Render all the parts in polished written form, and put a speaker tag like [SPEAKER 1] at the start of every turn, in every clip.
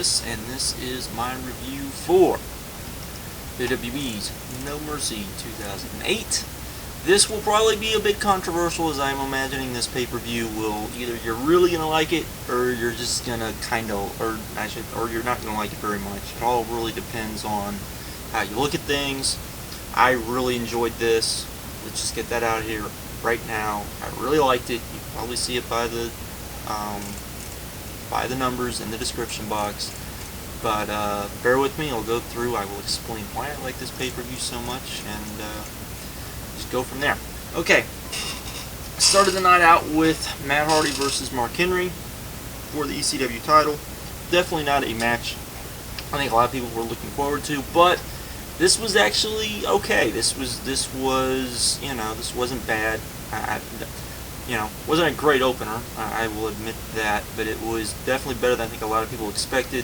[SPEAKER 1] Candice, and this is my review for WWE's No Mercy 2008. This will probably be a bit controversial, as I'm imagining this pay-per-view will either you're really gonna like it, or you're just gonna or you're not gonna like it very much. It all really depends on how you look at things. I really enjoyed this. Let's just get that out of here right now. I really liked it. You can probably see it by the numbers in the description box. But bear with me. I'll go through. I will explain why I like this pay-per-view so much, and just go from there. Okay. Started the night out with Matt Hardy versus Mark Henry for the ECW title. Definitely not a match I think a lot of people were looking forward to, but this was actually okay. This was you know, this wasn't bad. Wasn't a great opener, I will admit that, but it was definitely better than I think a lot of people expected.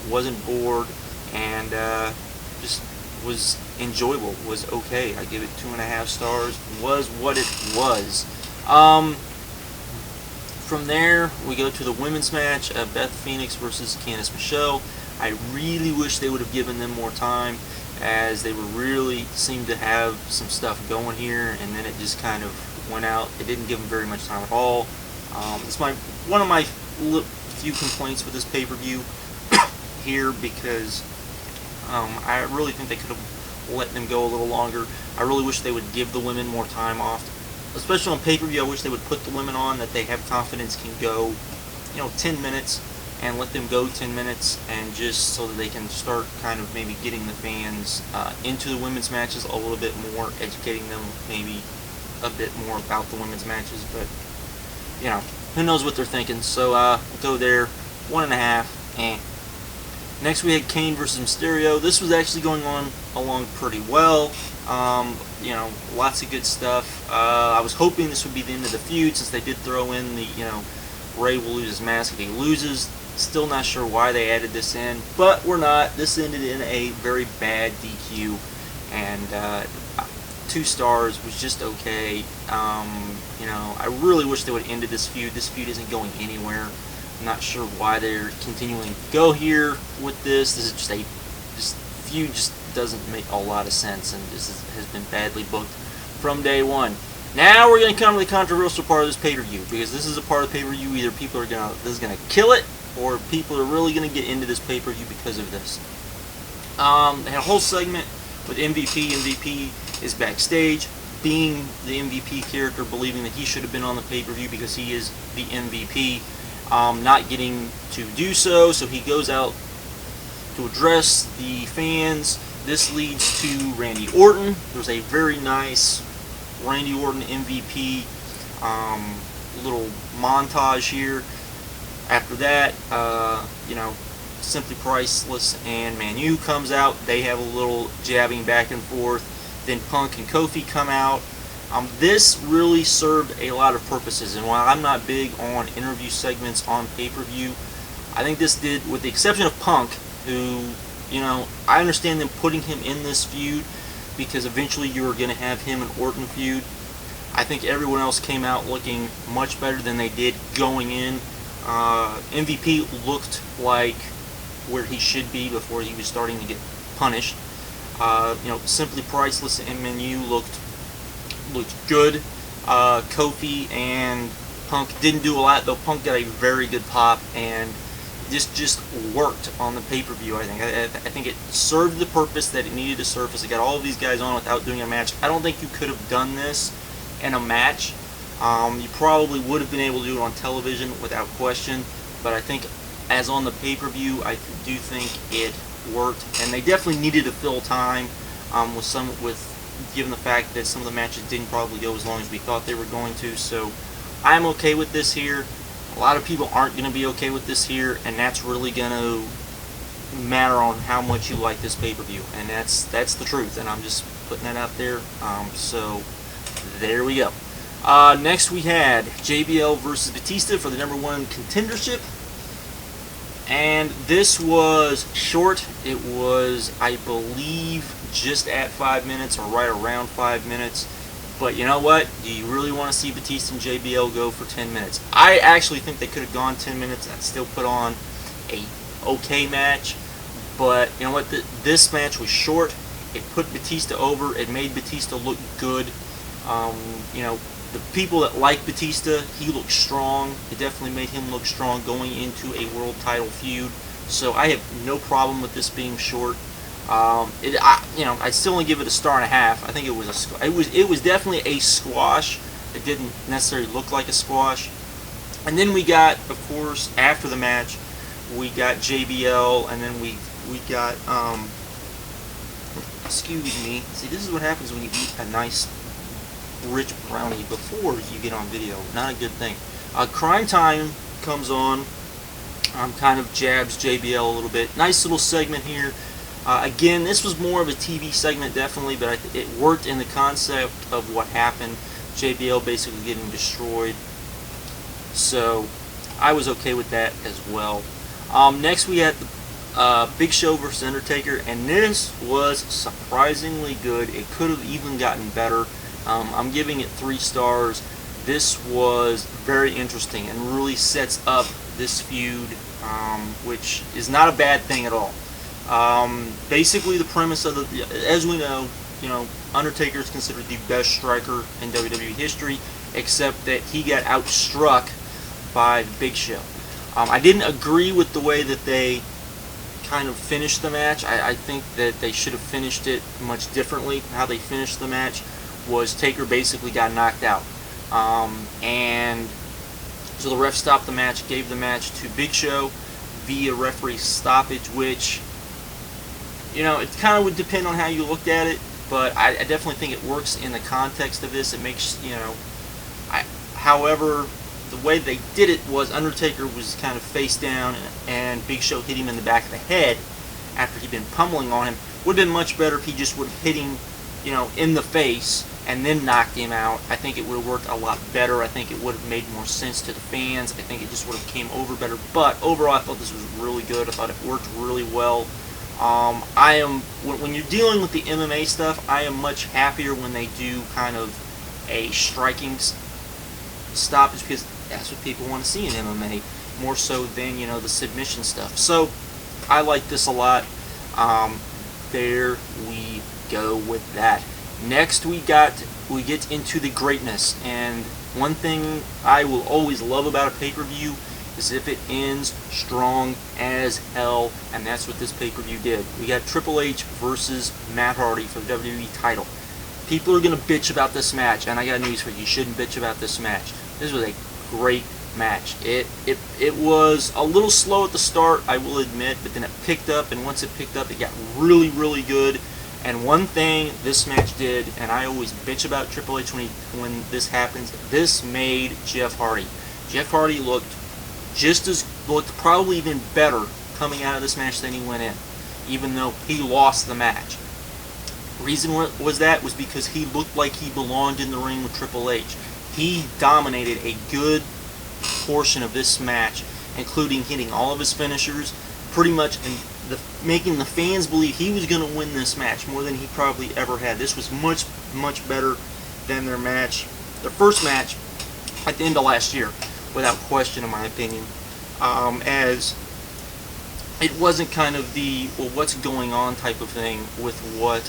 [SPEAKER 1] Wasn't bored, and just was enjoyable, was okay. I give it 2.5 stars, was what it was. From there, we go to the women's match, Beth Phoenix versus Candice Michelle. I really wish they would have given them more time, as they were really seemed to have some stuff going here, and then it just kind of went out. It didn't give them very much time at all. It's one of my few complaints with this pay-per-view here, because I really think they could have let them go a little longer. I really wish they would give the women more time off, especially on pay-per-view. I wish they would put the women on that they have confidence can go, 10 minutes, and let them go 10 minutes, and just so that they can start kind of maybe getting the fans into the women's matches a little bit more, educating them maybe a bit more about the women's matches. But who knows what they're thinking. So we'll go there. 1.5. Next we had Kane versus Mysterio. This was actually going on along pretty well. Lots of good stuff. I was hoping this would be the end of the feud, since they did throw in the Rey will lose his mask if he loses. Still not sure why they added this in, but we're not. This ended in a very bad DQ, and 2 stars was just okay. I really wish they would have ended this feud. This feud isn't going anywhere. I'm not sure why they're continuing to go here with this. This is this feud just doesn't make a lot of sense, and this has been badly booked from day one. Now we're going to come to the controversial part of this pay-per-view, because this is a part of the pay-per-view either this is going to kill it, or people are really going to get into this pay-per-view because of this. They had a whole segment with MVP. MVP is backstage, being the MVP character, believing that he should have been on the pay-per-view because he is the MVP, not getting to do so, so he goes out to address the fans. This leads to Randy Orton. There's a very nice Randy Orton MVP little montage here. After that, Simply Priceless and Manu comes out. They have a little jabbing back and forth. Then Punk and Kofi come out. This really served a lot of purposes, and while I'm not big on interview segments on pay-per-view, I think this did, with the exception of Punk, who, I understand them putting him in this feud, because eventually you were going to have him and Orton feud. I think everyone else came out looking much better than they did going in. MVP looked like where he should be before he was starting to get punished. Simply Priceless and Manu looked good. Kofi and Punk didn't do a lot, though Punk got a very good pop, and this just worked on the pay-per-view. I think it served the purpose that it needed to serve. It got all of these guys on without doing a match. I don't think you could have done this in a match. You probably would have been able to do it on television without question, but I think as on the pay-per-view, I do think it worked, and they definitely needed to fill time given the fact that some of the matches didn't probably go as long as we thought they were going to. So I'm okay with this here. A lot of people aren't going to be okay with this here, and that's really going to matter on how much you like this pay-per-view, and that's the truth, and I'm just putting that out there. So there we go. Next we had JBL versus Batista for the #1 contendership, and this was short. It was, I believe, just at 5 minutes, or right around 5 minutes. But you know what? Do you really want to see Batista and JBL go for 10 minutes? I actually think they could have gone 10 minutes and still put on a okay match. But you know what? This match was short. It put Batista over. It made Batista look good. You know, the people that like Batista, he looked strong. It definitely made him look strong going into a world title feud. So I have no problem with this being short. You know, I still only give it a star and a half. I think it was definitely a squash. It didn't necessarily look like a squash. And then we got, of course, after the match, we got JBL, and then we got excuse me. See, this is what happens when you eat a nice rich brownie before you get on video. Not a good thing. Crime Time comes on. Kind of jabs JBL a little bit. Nice little segment here. Again, this was more of a TV segment, definitely, but it worked in the concept of what happened. JBL basically getting destroyed. So I was okay with that as well. Next we had the Big Show versus Undertaker, and this was surprisingly good. It could have even gotten better. I'm giving it 3 stars. This was very interesting and really sets up this feud, which is not a bad thing at all. Basically, the premise of as we know, you know, Undertaker is considered the best striker in WWE history, except that he got outstruck by the Big Show. I didn't agree with the way that they kind of finished the match. I think that they should have finished it much differently. How they finished the match was Taker basically got knocked out. And so the ref stopped the match, gave the match to Big Show via referee stoppage, which, you know, it kind of would depend on how you looked at it, but I definitely think it works in the context of this. It makes, you know, however, the way they did it was Undertaker was kind of face down, and Big Show hit him in the back of the head after he'd been pummeling on him. Would have been much better if he just would have hit him, you know, in the face and then knocked him out. I think it would have worked a lot better. I think it would have made more sense to the fans. I think it just would have came over better. But overall, I thought this was really good. I thought it worked really well. When you're dealing with the MMA stuff, I am much happier when they do kind of a striking stoppage, because that's what people want to see in MMA, more so than, you know, the submission stuff. So I like this a lot. There we go with that. Next we get into the greatness, and one thing I will always love about a pay-per-view is if it ends strong as hell, and that's what this pay-per-view did. We got Triple H versus Matt Hardy for the WWE title. People are going to bitch about this match, and I got news for you. You shouldn't bitch about this match. This was a great match. It was a little slow at the start, I will admit, but then it picked up, and once it picked up, it got really, really good. And one thing this match did, and I always bitch about Triple H when this happens, this made Jeff Hardy. Jeff Hardy looked probably even better coming out of this match than he went in, even though he lost the match. The reason was because he looked like he belonged in the ring with Triple H. He dominated a good portion of this match, including hitting all of his finishers, pretty much making the fans believe he was going to win this match more than he probably ever had. This was much, much better than their first match at the end of last year, without question, in my opinion, as it wasn't kind of the, well, what's going on type of thing with what,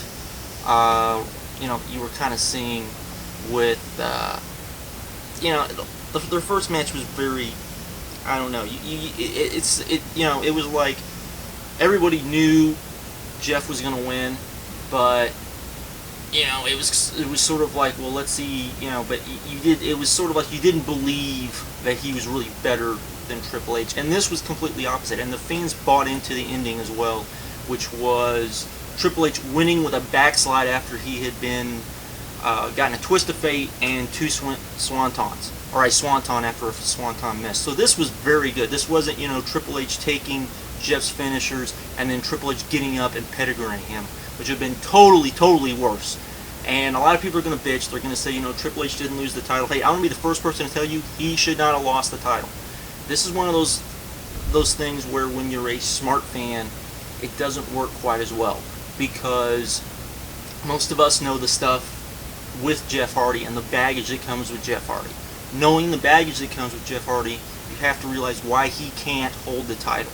[SPEAKER 1] you know, you were kind of seeing with, you know, their first match was very, I don't know, you know, it was like everybody knew Jeff was going to win, but, you know, it was sort of like, well, let's see, you know, but it was sort of like you didn't believe that he was really better than Triple H, and this was completely opposite, and the fans bought into the ending as well, which was Triple H winning with a backslide after he had been gotten a twist of fate and 2 swantons, or a swanton after a swanton miss. So this was very good. This wasn't, you know, Triple H taking Jeff's finishers and then Triple H getting up and pedigreeing him, which would have been totally, totally worse. And a lot of people are going to bitch. They're going to say, you know, Triple H didn't lose the title. Hey, I'm going to be the first person to tell you he should not have lost the title. This is one of those things where when you're a smart fan, it doesn't work quite as well, because most of us know the stuff with Jeff Hardy and the baggage that comes with Jeff Hardy. Knowing the baggage that comes with Jeff Hardy, you have to realize why he can't hold the title.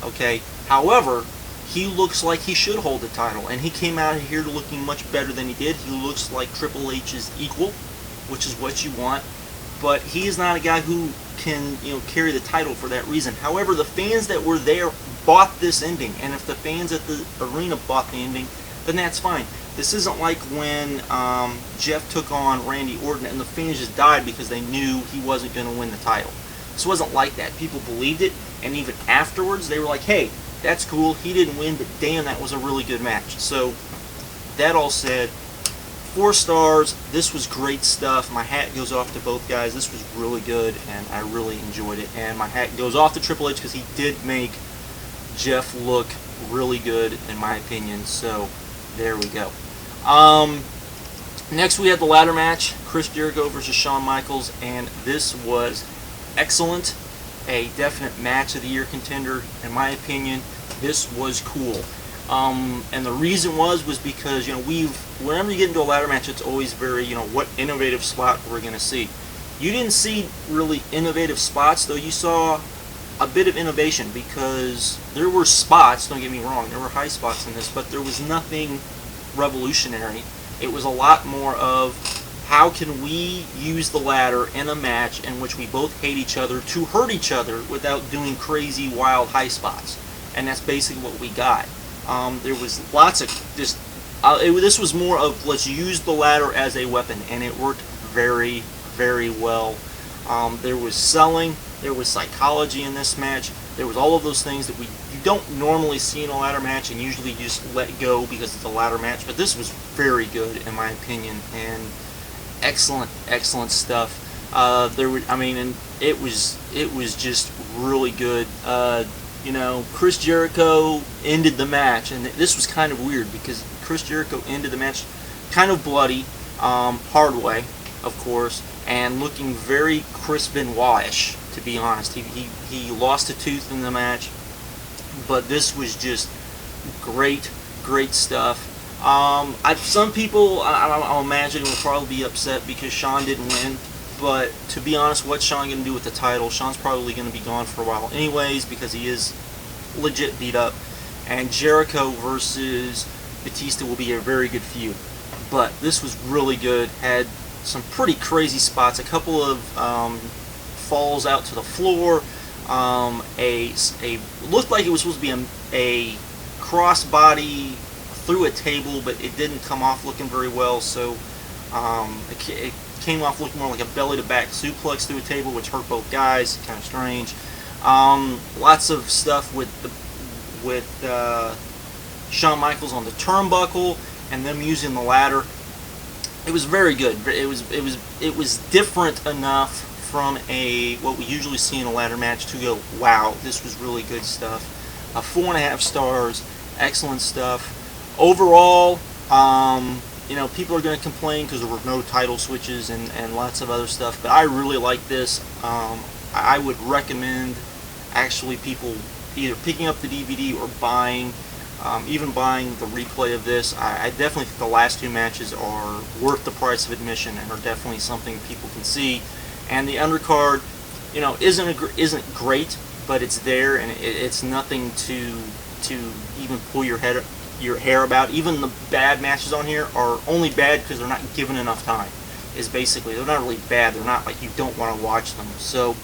[SPEAKER 1] Okay, however, he looks like he should hold the title, and he came out here looking much better than he did. He looks like Triple H's equal, which is what you want, but he is not a guy who can, carry the title for that reason. However, the fans that were there bought this ending, and if the fans at the arena bought the ending, then that's fine. This isn't like when Jeff took on Randy Orton and the fans just died because they knew he wasn't going to win the title. This wasn't like that. People believed it, and even afterwards they were like, hey, that's cool, he didn't win, but damn, that was a really good match. So, that all said, 4 stars, this was great stuff. My hat goes off to both guys. This was really good, and I really enjoyed it. And my hat goes off to Triple H because he did make Jeff look really good, in my opinion. So, there we go. Next we had the ladder match, Chris Jericho versus Shawn Michaels, and this was excellent. A definite match of the year contender, in my opinion. This was cool. And the reason was because, whenever you get into a ladder match, it's always very, what innovative spot we're going to see. You didn't see really innovative spots, though you saw a bit of innovation, because there were spots, don't get me wrong, there were high spots in this, but there was nothing revolutionary. It was a lot more of, how can we use the ladder in a match in which we both hate each other to hurt each other without doing crazy, wild high spots? And that's basically what we got. There was lots of just. This was more of, let's use the ladder as a weapon, and it worked very, very well. There was selling, there was psychology in this match. There was all of those things that you don't normally see in a ladder match, and usually you just let go because it's a ladder match. But this was very good, in my opinion, and excellent stuff. And it was just really good. Chris Jericho ended the match, and this was kind of weird because Chris Jericho ended the match kind of bloody, hard way, of course, and looking very Chris Benoit-ish, to be honest. He lost a tooth in the match, but this was just great stuff. Some people, I'll imagine, will probably be upset because Shawn didn't win. But to be honest, what's Shawn going to do with the title? Shawn's probably going to be gone for a while anyways because he is legit beat up. And Jericho versus Batista will be a very good feud. But this was really good. Had some pretty crazy spots. A couple of falls out to the floor. Looked like it was supposed to be a crossbody through a table, but it didn't come off looking very well, so it came off looking more like a belly-to-back suplex through a table, which hurt both guys. Kind of strange. Lots of stuff with Shawn Michaels on the turnbuckle and them using the ladder. It was very good. It was different enough from what we usually see in a ladder match to go, wow, this was really good stuff. 4.5 stars. Excellent stuff. Overall, people are going to complain because there were no title switches and lots of other stuff, but I really like this. I would recommend actually people either picking up the DVD or even buying the replay of this. I definitely think the last 2 matches are worth the price of admission and are definitely something people can see. And the undercard, isn't great, but it's there, and it's nothing to even pull your hair about. Even the bad matches on here are only bad because they're not given enough time. Is basically, they're not really bad. They're not like you don't want to watch them. So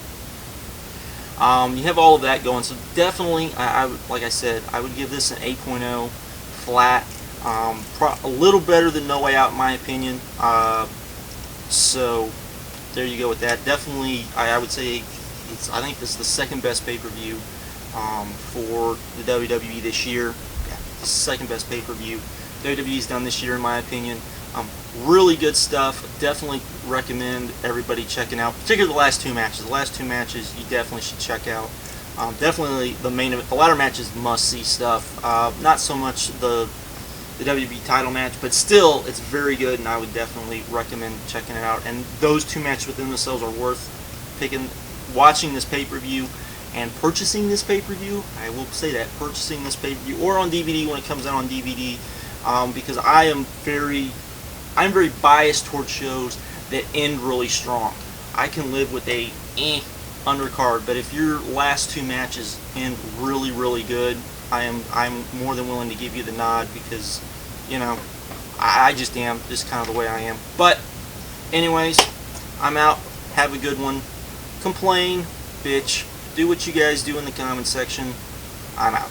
[SPEAKER 1] you have all of that going. So definitely, like I said, I would give this an 8.0 flat. A little better than No Way Out in my opinion. So there you go with that. Definitely, I would say I think this is the second best pay-per-view for the WWE this year. Yeah, the second best pay-per-view WWE's done this year in my opinion. Really good stuff. Definitely recommend everybody checking out, particularly the last 2 matches. The last 2 matches you definitely should check out. Definitely the main event. The ladder matches must-see stuff. Not so much the WWE title match, but still, it's very good, and I would definitely recommend checking it out. And those 2 matches within themselves are worth watching this pay-per-view and purchasing this pay-per-view. I will say that, purchasing this pay-per-view, or on DVD when it comes out on DVD, because I'm very biased towards shows that end really strong. I can live with a undercard. But if your last 2 matches end really, really good, I'm more than willing to give you the nod, because, you know, I just am. Just kind of the way I am. But anyways, I'm out. Have a good one. Complain, bitch. Do what you guys do in the comment section. I'm out.